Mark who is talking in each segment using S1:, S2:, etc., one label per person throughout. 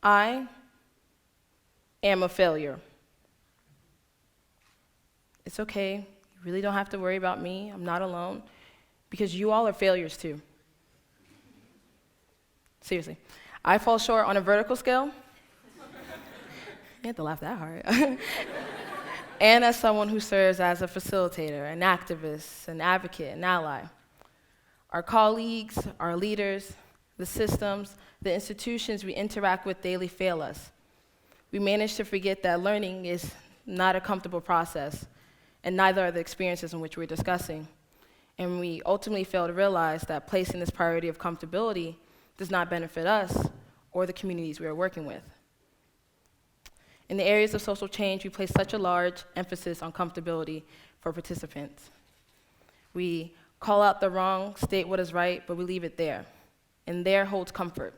S1: I am a failure. It's okay. You really don't have to worry about me. I'm not alone. Because you all are failures too. Seriously. I fall short on a vertical scale. You have to laugh that hard. And as someone who serves as a facilitator, an activist, an advocate, an ally. Our colleagues, our leaders, the systems, the institutions we interact with daily fail us. We manage to forget that learning is not a comfortable process, and neither are the experiences in which we're discussing. And we ultimately fail to realize that placing this priority of comfortability does not benefit us or the communities we are working with. In the areas of social change, we place such a large emphasis on comfortability for participants. We call out the wrong, state what is right, but we leave it there. And there holds comfort.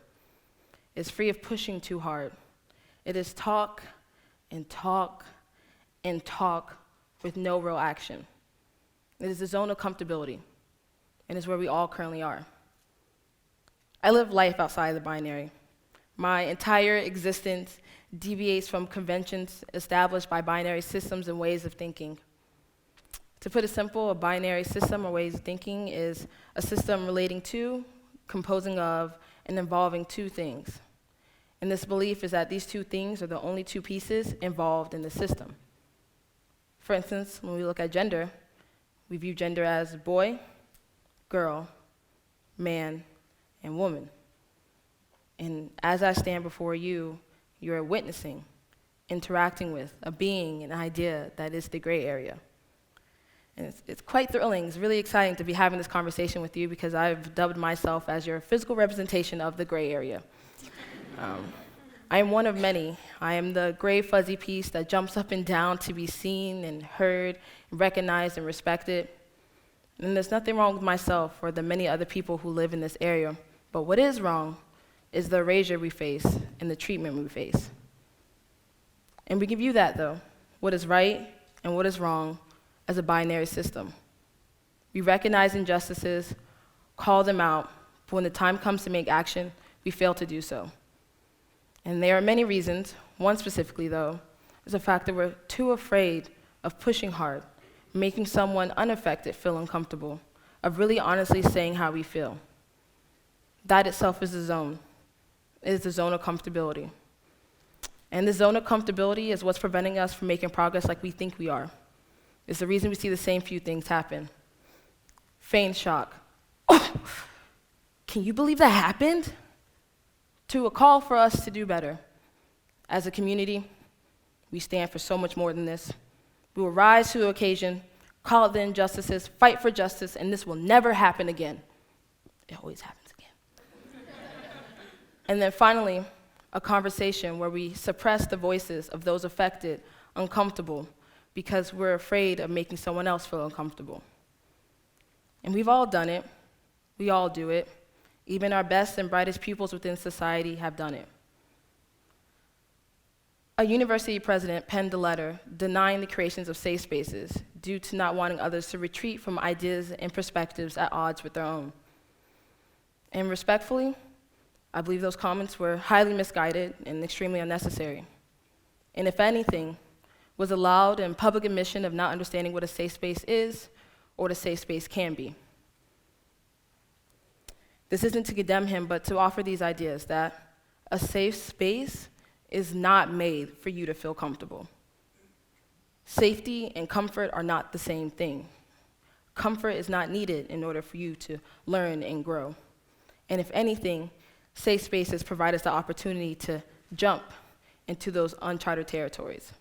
S1: It's free of pushing too hard. It is talk and talk and talk with no real action. It is the zone of comfortability, and it's where we all currently are. I live life outside the binary. My entire existence deviates from conventions established by binary systems and ways of thinking. To put it simple, a binary system or ways of thinking is a system relating to, composing of, and involving two things. And this belief is that these two things are the only two pieces involved in the system. For instance, when we look at gender, we view gender as boy, girl, man, and woman. And as I stand before you, you're witnessing, interacting with a being, an idea that is the gray area. And it's quite thrilling. It's really exciting to be having this conversation with you because I've dubbed myself as your physical representation of the gray area. I am one of many. I am the gray fuzzy piece that jumps up and down to be seen and heard, recognized and respected. And there's nothing wrong with myself or the many other people who live in this area. But what is wrong is the erasure we face and the treatment we face. And we can view that, though, what is right and what is wrong, as a binary system. We recognize injustices, call them out, but when the time comes to make action, we fail to do so. And there are many reasons. One specifically, though, is the fact that we're too afraid of pushing hard, making someone unaffected feel uncomfortable, of really honestly saying how we feel. That itself is the zone. It is the zone of comfortability. And the zone of comfortability is what's preventing us from making progress like we think we are. It's the reason we see the same few things happen. Feigned shock. Oh, can you believe that happened? To a call for us to do better. As a community, we stand for so much more than this. We will rise to the occasion, call out the injustices, fight for justice, and this will never happen again. It always happens again. And then finally, a conversation where we suppress the voices of those affected, uncomfortable, because we're afraid of making someone else feel uncomfortable. And we've all done it. We all do it. Even our best and brightest pupils within society have done it. A university president penned a letter denying the creations of safe spaces due to not wanting others to retreat from ideas and perspectives at odds with their own. And respectfully, I believe those comments were highly misguided and extremely unnecessary. And if anything, was a loud and public admission of not understanding what a safe space is or what a safe space can be. This isn't to condemn him, but to offer these ideas that a safe space is not made for you to feel comfortable. Safety and comfort are not the same thing. Comfort is not needed in order for you to learn and grow. And if anything, safe spaces provide us the opportunity to jump into those uncharted territories.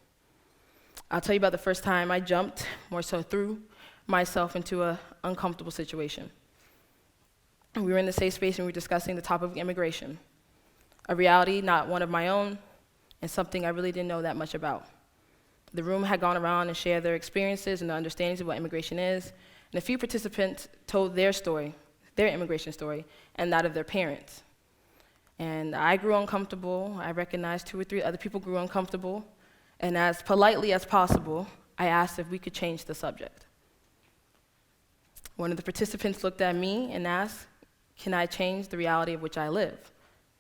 S1: I'll tell you about the first time I jumped, more so threw myself into an uncomfortable situation. We were in the safe space and we were discussing the topic of immigration, a reality not one of my own, and something I really didn't know that much about. The room had gone around and shared their experiences and their understandings of what immigration is, and a few participants told their story, their immigration story, and that of their parents. And I grew uncomfortable. I recognized 2 or 3 other people grew uncomfortable, and as politely as possible, I asked if we could change the subject. One of the participants looked at me and asked, "Can I change the reality of which I live?"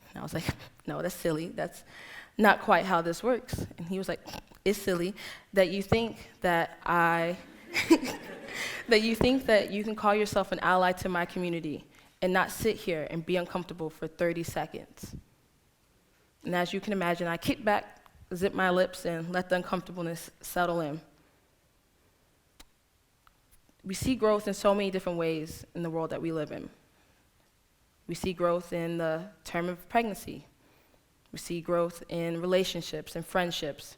S1: And I was like, no, that's silly. That's not quite how this works. And he was like, it's silly that you think that that you think that you can call yourself an ally to my community and not sit here and be uncomfortable for 30 seconds. And as you can imagine, I kicked back, zipped my lips, and let the uncomfortableness settle in. We see growth in so many different ways in the world that we live in. We see growth in the term of pregnancy. We see growth in relationships and friendships.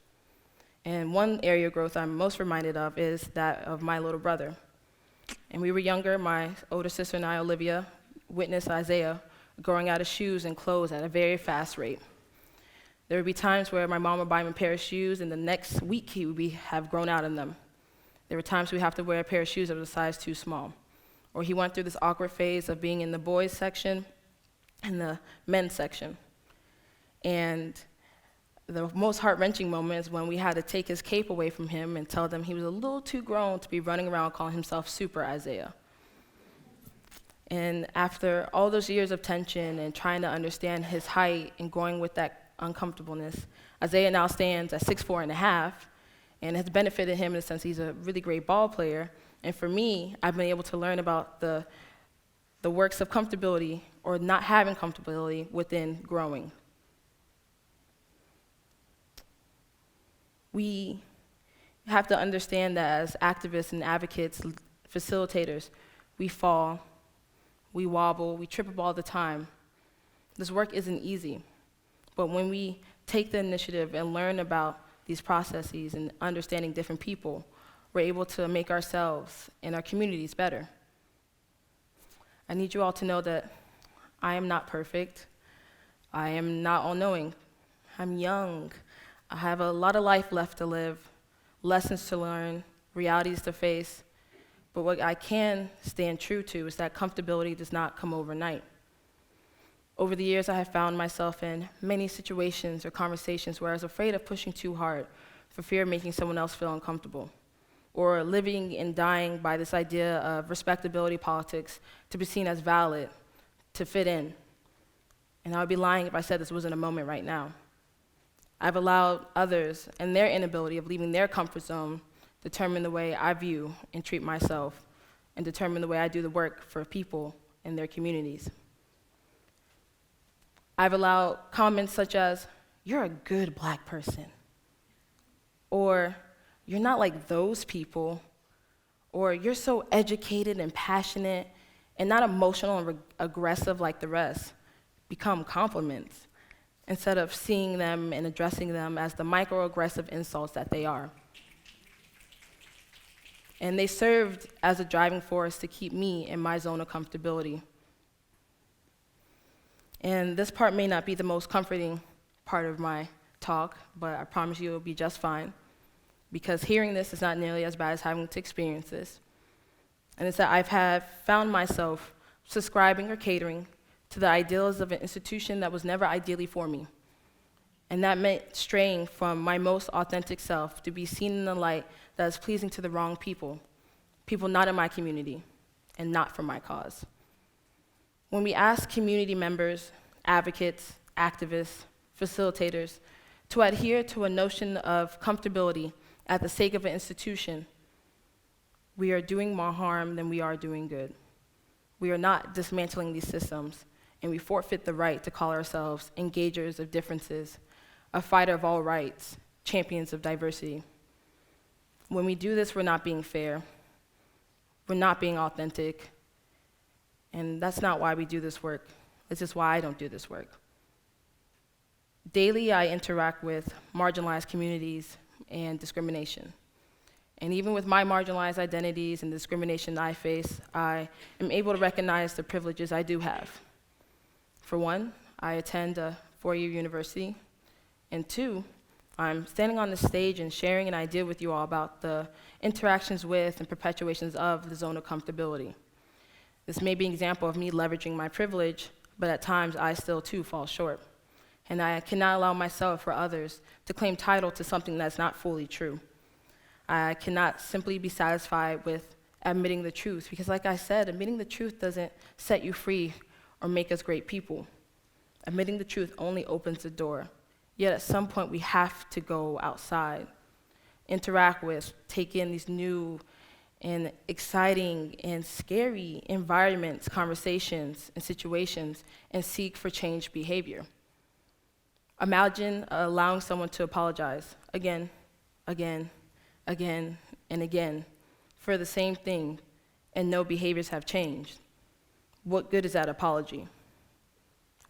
S1: And one area of growth I'm most reminded of is that of my little brother. And we were younger, my older sister and I, Olivia, witnessed Isaiah growing out of shoes and clothes at a very fast rate. There would be times where my mom would buy him a pair of shoes, and the next week he would have grown out in them. There were times we'd have to wear a pair of shoes that was a size too small. Or he went through this awkward phase of being in the boys section and the men's section. And the most heart-wrenching moment is when we had to take his cape away from him and tell them he was a little too grown to be running around calling himself Super Isaiah. And after all those years of tension and trying to understand his height and going with that uncomfortableness, Isaiah now stands at 6'4.5", and has benefited him in the sense he's a really great ball player. And for me, I've been able to learn about the works of comfortability or not having comfortability within growing. We have to understand that as activists and advocates, facilitators, we fall, we wobble, we trip up all the time. This work isn't easy, but when we take the initiative and learn about these processes and understanding different people, we're able to make ourselves and our communities better. I need you all to know that I am not perfect. I am not all-knowing. I'm young. I have a lot of life left to live, lessons to learn, realities to face. But what I can stand true to is that comfortability does not come overnight. Over the years, I have found myself in many situations or conversations where I was afraid of pushing too hard for fear of making someone else feel uncomfortable, or living and dying by this idea of respectability politics to be seen as valid, to fit in. And I would be lying if I said this wasn't a moment right now. I've allowed others and their inability of leaving their comfort zone determine the way I view and treat myself, and determine the way I do the work for people in their communities. I've allowed comments such as, "You're a good Black person," or "You're not like those people," or "You're so educated and passionate and not emotional and aggressive like the rest," become compliments, instead of seeing them and addressing them as the microaggressive insults that they are. And they served as a driving force to keep me in my zone of comfortability. And this part may not be the most comforting part of my talk, but I promise you it'll be just fine, because hearing this is not nearly as bad as having to experience this. And it's that I've found myself subscribing or catering to the ideals of an institution that was never ideally for me. And that meant straying from my most authentic self to be seen in the light that is pleasing to the wrong people not in my community, and not for my cause. When we ask community members, advocates, activists, facilitators to adhere to a notion of comfortability at the sake of an institution, we are doing more harm than we are doing good. We are not dismantling these systems, and we forfeit the right to call ourselves engagers of differences, a fighter of all rights, champions of diversity. When we do this, we're not being fair. We're not being authentic. And that's not why we do this work. It's just why I don't do this work. Daily, I interact with marginalized communities and discrimination. And even with my marginalized identities and discrimination I face, I am able to recognize the privileges I do have. For one, I attend a four-year university. And two, I'm standing on the stage and sharing an idea with you all about the interactions with and perpetuations of the zone of comfortability. This may be an example of me leveraging my privilege, but at times I still too fall short. And I cannot allow myself or others to claim title to something that's not fully true. I cannot simply be satisfied with admitting the truth, because like I said, admitting the truth doesn't set you free or make us great people. Admitting the truth only opens the door. Yet at some point, we have to go outside, interact with, take in these new and exciting and scary environments, conversations, and situations, and seek for changed behavior. Imagine allowing someone to apologize again, again, again, and again for the same thing, and no behaviors have changed. What good is that apology?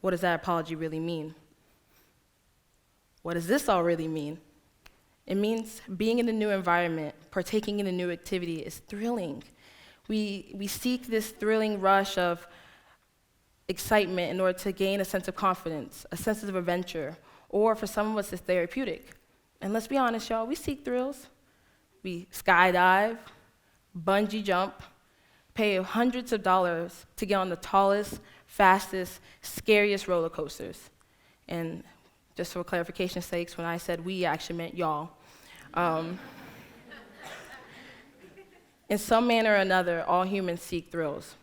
S1: What does that apology really mean? What does this all really mean? It means being in a new environment, partaking in a new activity is thrilling. We seek this thrilling rush of excitement in order to gain a sense of confidence, a sense of adventure, or for some of us, it's therapeutic. And let's be honest, y'all, we seek thrills. We skydive, bungee jump, pay hundreds of dollars to get on the tallest, fastest, scariest roller coasters. And just for clarification's sakes, when I said we, I actually meant y'all. In some manner or another, all humans seek thrills.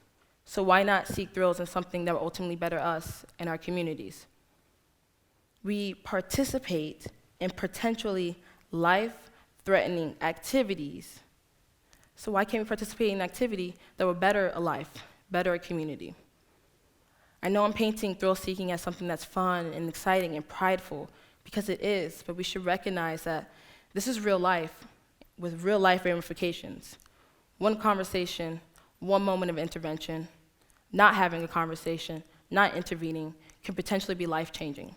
S1: So why not seek thrills in something that will ultimately better us and our communities? We participate in potentially life-threatening activities. So why can't we participate in an activity that will better a life, better a community? I know I'm painting thrill-seeking as something that's fun and exciting and prideful, because it is, but we should recognize that this is real life with real life ramifications. One conversation, one moment of intervention, not having a conversation, not intervening, can potentially be life-changing.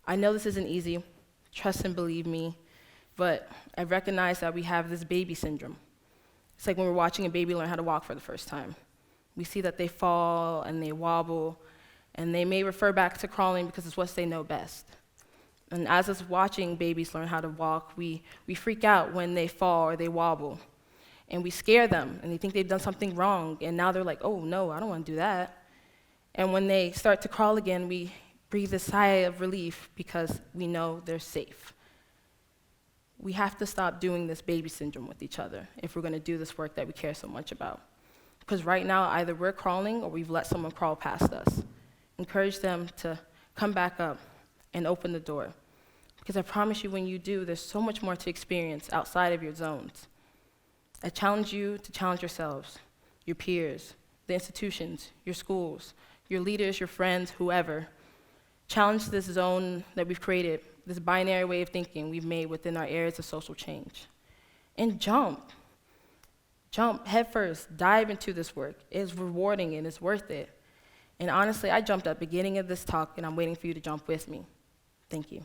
S1: I know this isn't easy, trust and believe me, but I recognize that we have this baby syndrome. It's like when we're watching a baby learn how to walk for the first time. We see that they fall and they wobble, and they may refer back to crawling because it's what they know best. And as us watching babies learn how to walk, we freak out when they fall or they wobble. And we scare them, and they think they've done something wrong, and now they're like, oh no, I don't want to do that. And when they start to crawl again, we breathe a sigh of relief because we know they're safe. We have to stop doing this baby syndrome with each other if we're going to do this work that we care so much about. Because right now, either we're crawling or we've let someone crawl past us. Encourage them to come back up and open the door. Because I promise you, when you do, there's so much more to experience outside of your zones. I challenge you to challenge yourselves, your peers, the institutions, your schools, your leaders, your friends, whoever. Challenge this zone that we've created, this binary way of thinking we've made within our areas of social change. And jump. Jump headfirst, dive into this work. It's rewarding and it's worth it. And honestly, I jumped at the beginning of this talk, and I'm waiting for you to jump with me. Thank you.